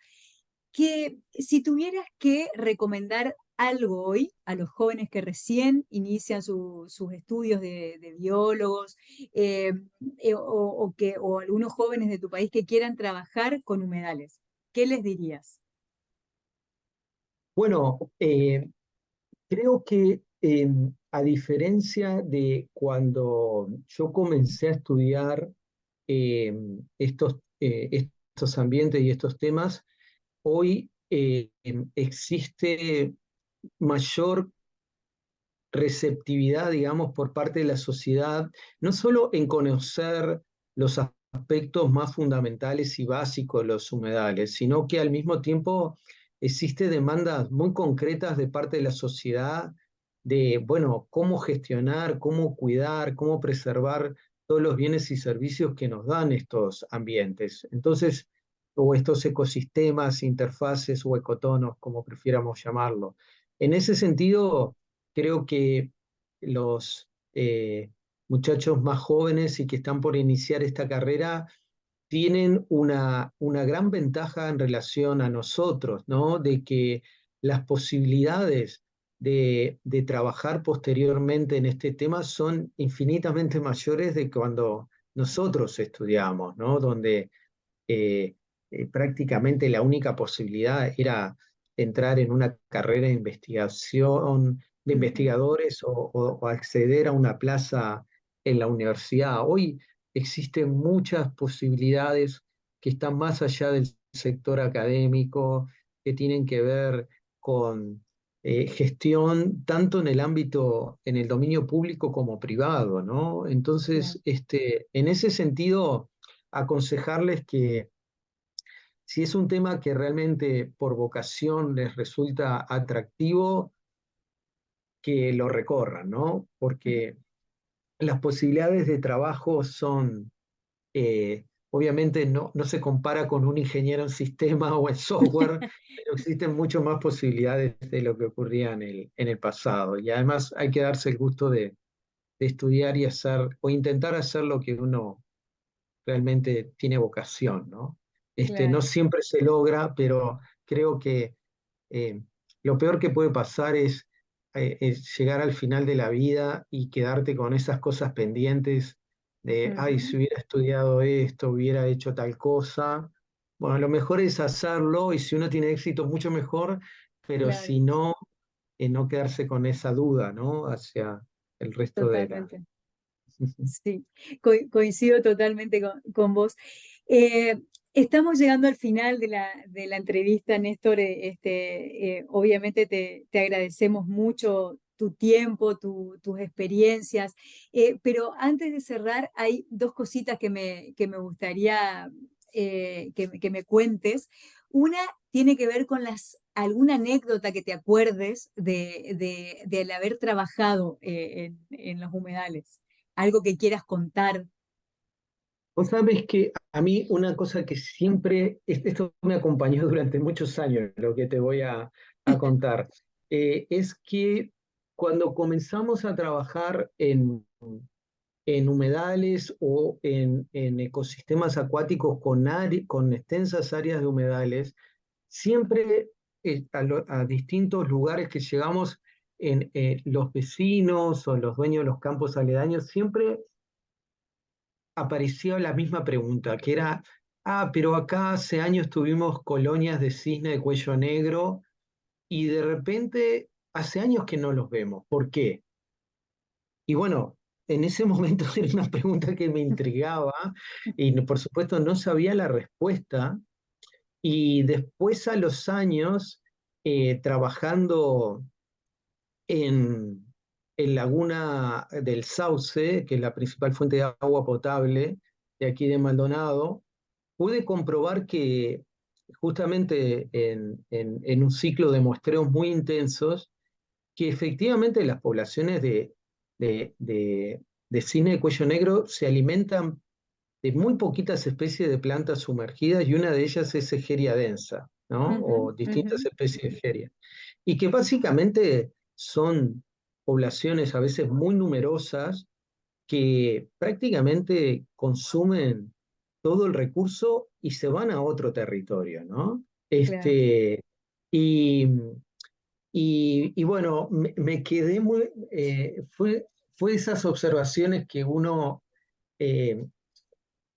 que si tuvieras que recomendar algo hoy a los jóvenes que recién inician sus estudios de biólogos o algunos jóvenes de tu país que quieran trabajar con humedales, ¿qué les dirías? Bueno, creo que a diferencia de cuando yo comencé a estudiar eh, estos ambientes y estos temas, hoy existe mayor receptividad, digamos, por parte de la sociedad, no solo en conocer los aspectos más fundamentales y básicos de los humedales, sino que al mismo tiempo existe demandas muy concretas de parte de la sociedad de, bueno, cómo gestionar, cómo cuidar, cómo preservar todos los bienes y servicios que nos dan estos ambientes. Entonces, o estos ecosistemas, interfaces o ecotonos, como prefiéramos llamarlo. En ese sentido, creo que los muchachos más jóvenes y que están por iniciar esta carrera tienen una gran ventaja en relación a nosotros, ¿no? De que las posibilidades de trabajar posteriormente en este tema son infinitamente mayores de cuando nosotros estudiamos, ¿no? Donde eh, prácticamente la única posibilidad era entrar en una carrera de investigación, de Ujú, investigadores o acceder a una plaza en la universidad. Hoy existen muchas posibilidades que están más allá del sector académico, que tienen que ver con gestión tanto en el ámbito, en el dominio público como privado, ¿no? claro, Entonces, en ese sentido, aconsejarles que si es un tema que realmente por vocación les resulta atractivo, que lo recorran, ¿no? ujú, Porque las posibilidades de trabajo son obviamente no se compara con un ingeniero en sistema o en software, pero existen mucho más posibilidades de lo que ocurría en el pasado. Y además hay que darse el gusto de estudiar y hacer, o intentar hacer lo que uno realmente tiene vocación, ¿no? No Claro. siempre se logra, pero creo que eh, lo peor que puede pasar es llegar al final de la vida y quedarte con esas cosas pendientes de, ay, Ujú. si hubiera estudiado esto, hubiera hecho tal cosa. Bueno, lo mejor es hacerlo y si uno tiene éxito, mucho mejor, pero Claro, si no, no quedarse con esa duda, ¿no? Hacia el resto de la... totalmente. Sí, coincido totalmente con vos. Eh, Estamos llegando al final de la entrevista, Néstor. Obviamente te agradecemos mucho tu tiempo, tus experiencias, pero antes de cerrar hay dos cositas que me gustaría que me cuentes. Una tiene que ver con alguna anécdota que te acuerdes del haber trabajado en los humedales, algo que quieras contar. Vos sabés que a mí una cosa que siempre, esto me acompañó durante muchos años, lo que te voy a contar, es que cuando comenzamos a trabajar en humedales o en ecosistemas acuáticos con extensas áreas de humedales, siempre a distintos lugares que llegamos, los vecinos o los dueños de los campos aledaños, siempre apareció la misma pregunta, que era, pero acá hace años tuvimos colonias de cisne de cuello negro y de repente hace años que no los vemos. ¿Por qué? Y bueno, en ese momento era una pregunta que me intrigaba y por supuesto no sabía la respuesta. Y después a los años, trabajando en, en Laguna del Sauce, que es la principal fuente de agua potable de aquí de Maldonado, pude comprobar que justamente en un ciclo de muestreos muy intensos, que efectivamente las poblaciones de, de, de cisne de cuello negro se alimentan de muy poquitas especies de plantas sumergidas y una de ellas es Egeria densa, ¿no? Ujú, O ujú, distintas especies de Egeria. Y que básicamente son poblaciones a veces muy numerosas que prácticamente consumen todo el recurso y se van a otro territorio, ¿no? claro. Y, y bueno, me quedé muy, fue esas observaciones que uno eh,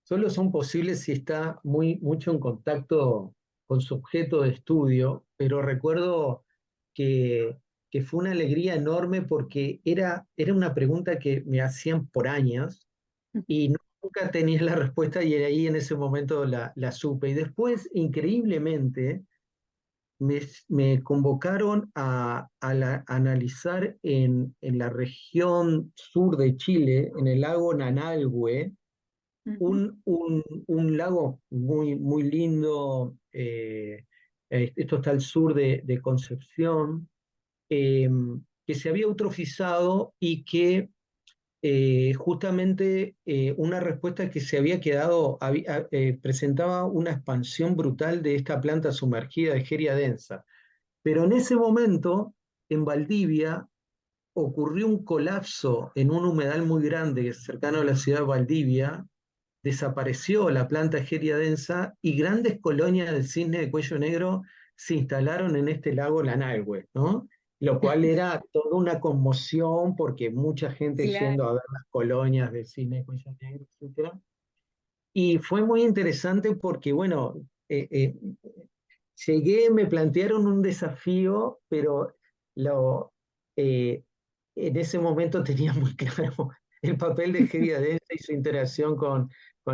solo son posibles si está mucho en contacto con su objeto de estudio, pero recuerdo que, que fue una alegría enorme porque era una pregunta que me hacían por años y nunca tenía la respuesta y ahí en ese momento la supe. Y después, increíblemente, me convocaron a analizar en la región sur de Chile, en el lago Nanalhue, Ujú, un lago muy lindo. Esto está al sur de Concepción, eh, que se había eutrofizado y que justamente una respuesta que se había quedado, presentaba una expansión brutal de esta planta sumergida de Egeria densa. Pero en ese momento, en Valdivia, ocurrió un colapso en un humedal muy grande cercano a la ciudad de Valdivia, desapareció la planta Egeria densa y grandes colonias de cisne de cuello negro se instalaron en este lago Lanalhue, ¿no? Lo cual era toda una conmoción porque mucha gente claro, yendo a ver las colonias de cisne de cuello negro, etcétera. Y fue muy interesante porque, bueno, llegué, me plantearon un desafío, pero lo, eh, en ese momento tenía muy claro el papel de Egeria densa y su interacción con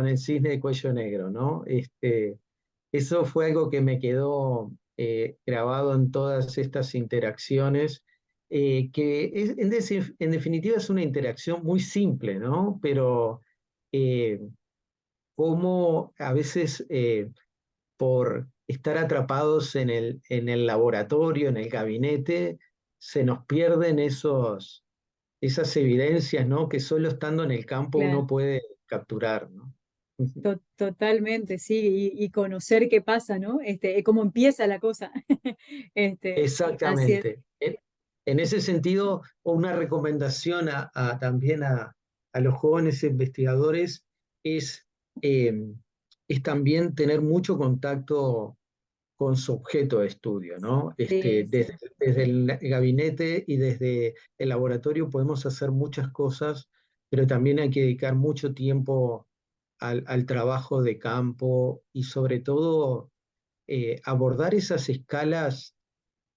el cisne de cuello negro, ¿no? Eso fue algo que me quedó grabado en todas estas interacciones, que en definitiva es una interacción muy simple, ¿no? Pero eh, cómo a veces por estar atrapados en el laboratorio, en el gabinete, se nos pierden esas evidencias, ¿no? Que solo estando en el campo claro. uno puede capturar, ¿no? Totalmente, sí, y conocer qué pasa, ¿no? Cómo empieza la cosa. Así es. Exactamente. En ese sentido, una recomendación también a los jóvenes investigadores es, eh, es también tener mucho contacto con su objeto de estudio, ¿no? Sí, sí, Desde el gabinete y desde el laboratorio podemos hacer muchas cosas, pero también hay que dedicar mucho tiempo al trabajo de campo y sobre todo abordar esas escalas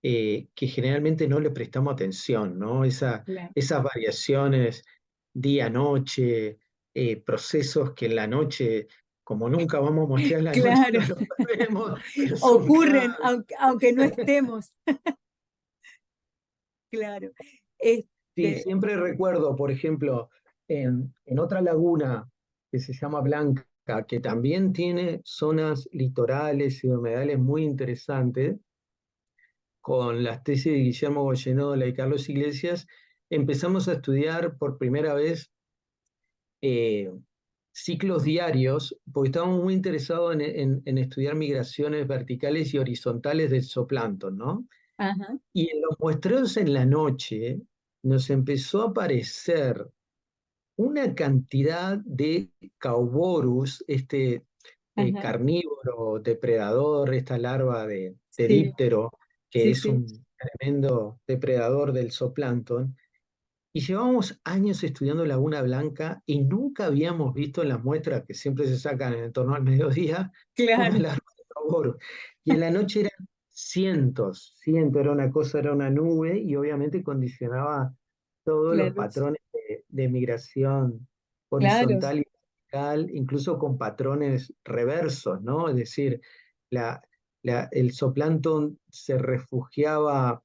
que generalmente no le prestamos atención, ¿no? claro. Esas variaciones día-noche, procesos que en la noche, como nunca vamos a mostrar en la noche, Claro, no los vemos, pero son ocurren, claves. aunque no estemos, claro. Sí, Este, siempre recuerdo, por ejemplo, en otra laguna que se llama Blanca, que también tiene zonas litorales y humedales muy interesantes, con las tesis de Guillermo Goyenola y Carlos Iglesias, empezamos a estudiar por primera vez eh, ciclos diarios, porque estábamos muy interesados en estudiar migraciones verticales y horizontales del zooplancton, ¿no? ajá, Y en los muestreos en la noche nos empezó a aparecer una cantidad de Cauborus, ajá, carnívoro, depredador, esta larva de sí, díptero, que sí, es sí, un tremendo depredador del zooplancton. Y llevábamos años estudiando Laguna Blanca y nunca habíamos visto en las muestras que siempre se sacan en torno al mediodía una claro, larva de Cauborus. Y en la noche eran cientos, era una cosa, era una nube y obviamente condicionaba todos la los luz, patrones de migración claro, horizontal y vertical, incluso con patrones reversos, ¿no? Es decir, la, el zooplancton se refugiaba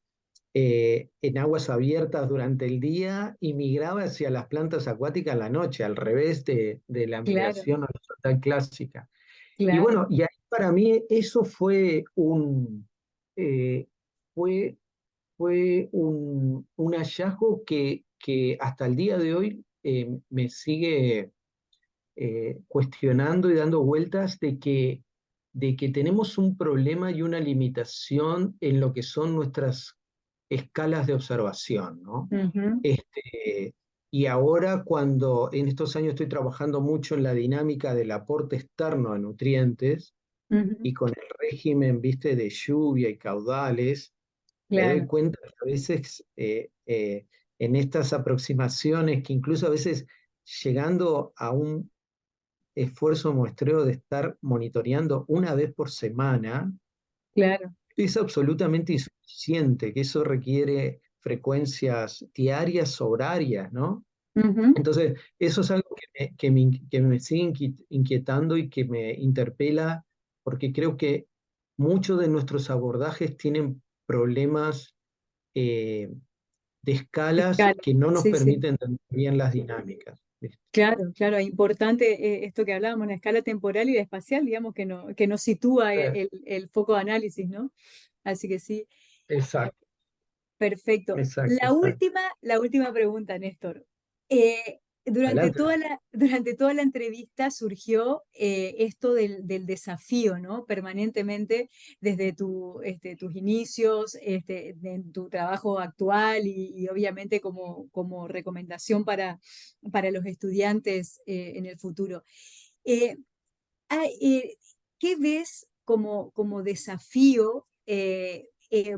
en aguas abiertas durante el día y migraba hacia las plantas acuáticas en la noche, al revés de la claro, migración horizontal clásica. Y claro, bueno, y ahí para mí eso eh, fue un hallazgo que hasta el día de hoy me sigue cuestionando y dando vueltas de que tenemos un problema y una limitación en lo que son nuestras escalas de observación, ¿no? ujú, Este, y ahora cuando en estos años estoy trabajando mucho en la dinámica del aporte externo de nutrientes, ujú, y con el régimen, viste, de lluvia y caudales, me doy claro, cuenta que a veces en estas aproximaciones, que incluso a veces llegando a un esfuerzo muestreo de estar monitoreando una vez por semana, claro, es absolutamente insuficiente, que eso requiere frecuencias diarias, horarias, ¿no? ujú, Entonces, eso es algo que me sigue inquietando y que me interpela, porque creo que muchos de nuestros abordajes tienen problemas de escalas escala, que no nos sí, sí. permiten entender bien las dinámicas. ¿Viste? Claro, claro, es importante esto que hablábamos, la escala temporal y la espacial, digamos, que nos sitúa Sí, el foco de análisis, ¿no? Así que sí, exacto, perfecto. exacto, exacto. La última pregunta, Néstor. Durante Adelante. durante toda la entrevista surgió esto del desafío, ¿no? Permanentemente desde tus inicios, en tu trabajo actual y obviamente como recomendación para los estudiantes en el futuro. Eh, Ah, ¿Qué ves como desafío,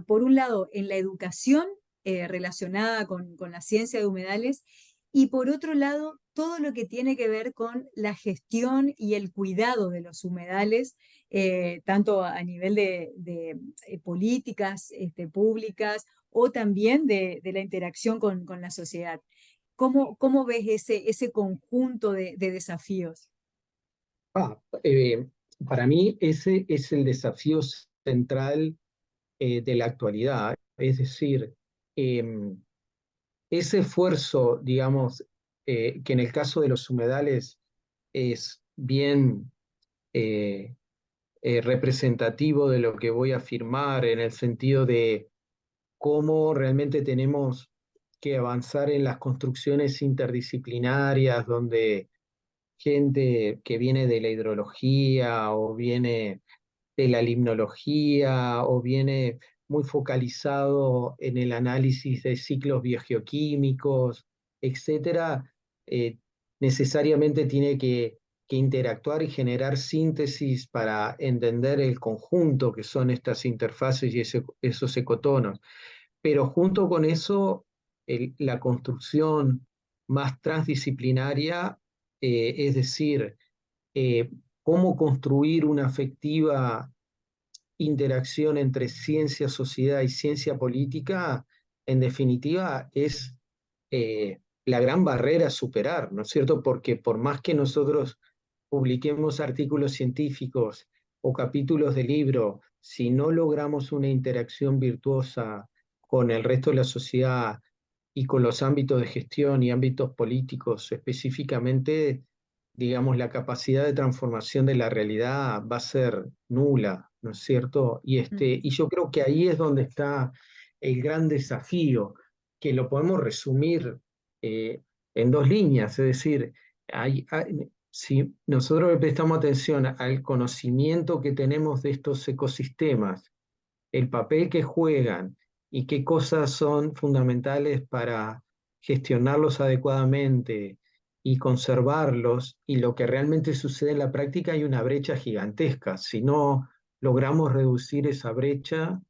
por un lado, en la educación relacionada con la ciencia de humedales y por otro lado, todo lo que tiene que ver con la gestión y el cuidado de los humedales, tanto a nivel de políticas públicas o también de la interacción con la sociedad? ¿Cómo ves ese conjunto de desafíos? Ah, eh, para mí ese es el desafío central de la actualidad, es decir, em, ese esfuerzo, digamos, que en el caso de los humedales es bien eh, representativo de lo que voy a afirmar en el sentido de cómo realmente tenemos que avanzar en las construcciones interdisciplinarias, donde gente que viene de la hidrología o viene de la limnología o viene muy focalizado en el análisis de ciclos biogeoquímicos, etcétera, eh, necesariamente tiene que interactuar y generar síntesis para entender el conjunto que son estas interfaces y esos ecotonos. Pero junto con eso, la construcción más transdisciplinaria, es decir, eh, cómo construir una efectiva interacción entre ciencia, sociedad y ciencia política, en definitiva, es la gran barrera a superar, ¿no es cierto? Porque por más que nosotros publiquemos artículos científicos o capítulos de libro, si no logramos una interacción virtuosa con el resto de la sociedad y con los ámbitos de gestión y ámbitos políticos específicamente, digamos, la capacidad de transformación de la realidad va a ser nula, ¿no es cierto? Y yo creo que ahí es donde está el gran desafío, que lo podemos resumir eh, en dos líneas, es decir, si nosotros le prestamos atención al conocimiento que tenemos de estos ecosistemas, el papel que juegan y qué cosas son fundamentales para gestionarlos adecuadamente y conservarlos, y lo que realmente sucede en la práctica, hay una brecha gigantesca. Si no logramos reducir esa brecha,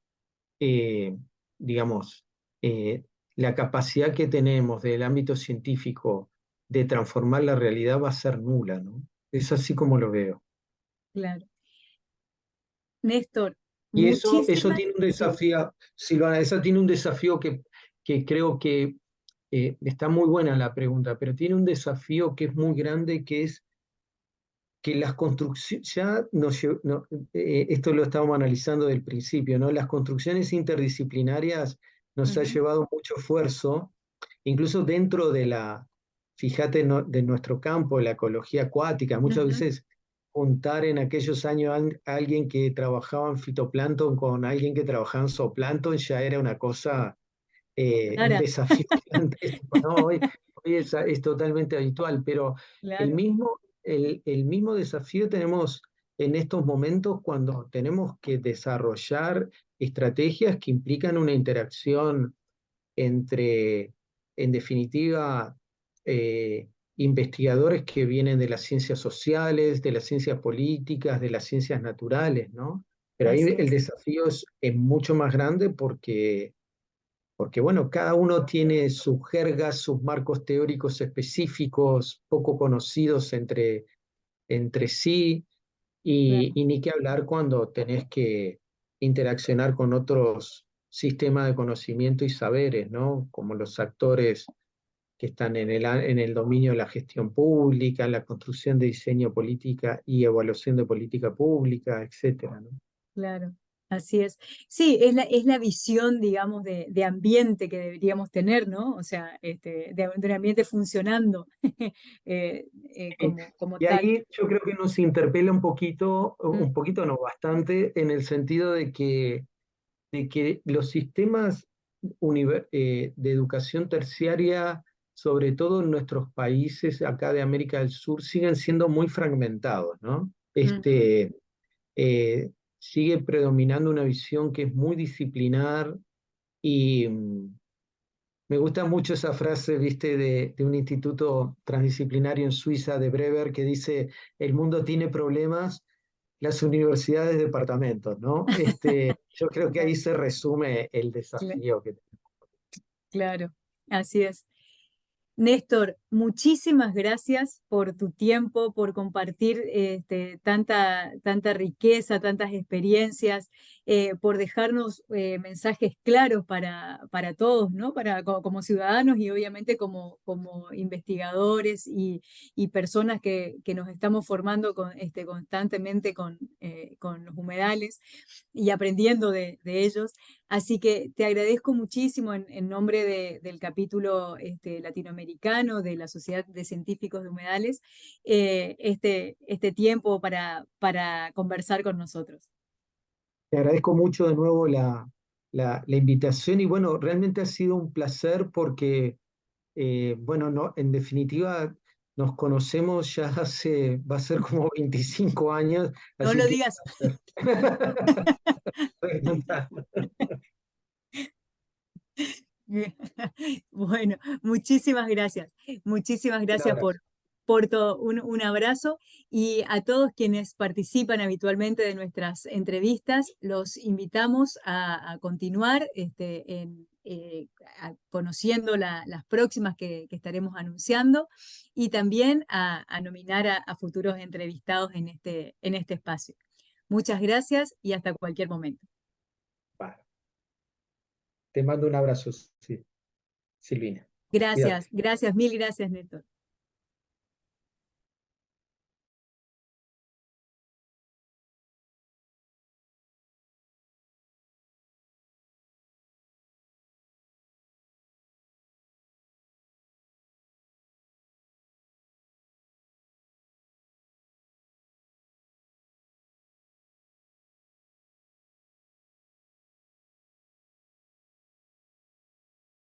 eh, digamos, eh, la capacidad que tenemos del ámbito científico de transformar la realidad va a ser nula, ¿no? Es así como lo veo. Claro. Néstor, Y eso muchísimas, tiene un sí. desafío, Silvana, eso tiene un desafío que creo que está muy buena la pregunta, pero tiene un desafío que es muy grande, que es que las construcciones, ya esto lo estábamos analizando del principio, ¿no? Las construcciones interdisciplinarias nos ha Ujú, llevado mucho esfuerzo, incluso dentro de fíjate, de nuestro campo, la ecología acuática, muchas ujú. veces juntar en aquellos años a alguien que trabajaba en fitoplancton con alguien que trabajaba en zooplancton ya era una cosa, un Clara, desafío gigantesco, ¿no? Hoy es totalmente habitual, pero el claro, mismo, el mismo desafío tenemos en estos momentos cuando tenemos que desarrollar estrategias que implican una interacción entre, en definitiva, eh, investigadores que vienen de las ciencias sociales, de las ciencias políticas, de las ciencias naturales, ¿no? Pero ahí así el es, desafío es mucho más grande porque bueno, cada uno tiene sus jergas, sus marcos teóricos específicos, poco conocidos entre sí, claro, y ni qué hablar cuando tenés que interaccionar con otros sistemas de conocimiento y saberes, ¿no? Como los actores que están en el dominio de la gestión pública, en la construcción de diseño política y evaluación de política pública, etcétera, ¿no? claro, así es. Sí, es la visión, digamos, de ambiente que deberíamos tener, ¿no? O sea, de un ambiente funcionando Sí. como Y tal. ahí yo creo que nos interpela Mm, un poquito no, bastante, en el sentido de que los sistemas de educación terciaria, sobre todo en nuestros países acá de América del Sur, siguen siendo muy fragmentados, ¿no? ujú, Sigue predominando una visión que es muy disciplinar y me gusta mucho esa frase, viste, de un instituto transdisciplinario en Suiza, de Brever, que dice, el mundo tiene problemas, las universidades departamentos, ¿no? Yo creo que ahí claro, se resume el cla- desafío que claro, así es. Néstor, muchísimas gracias por tu tiempo, por compartir tanta riqueza, tantas experiencias, por dejarnos mensajes claros para todos, ¿no? Como ciudadanos y obviamente como investigadores y personas que nos estamos formando constantemente con los humedales y aprendiendo de ellos. Así que te agradezco muchísimo en nombre del capítulo latinoamericano de la Sociedad de Científicos de Humedales este tiempo para conversar con nosotros. te agradezco mucho de nuevo la invitación y bueno, realmente ha sido un placer porque, bueno, no, en definitiva, nos conocemos ya va a ser como 25 años, No así lo que digas. Bueno, muchísimas gracias. Muchísimas Un gracias abrazo. por todo. Un abrazo y a todos quienes participan habitualmente de nuestras entrevistas, los invitamos a continuar conociendo las próximas que estaremos anunciando y también a nominar a futuros entrevistados en este espacio. Muchas gracias y hasta cualquier momento. Vale. Te mando un abrazo, Silvina. Gracias, Cuídate. gracias, mil gracias, Néstor.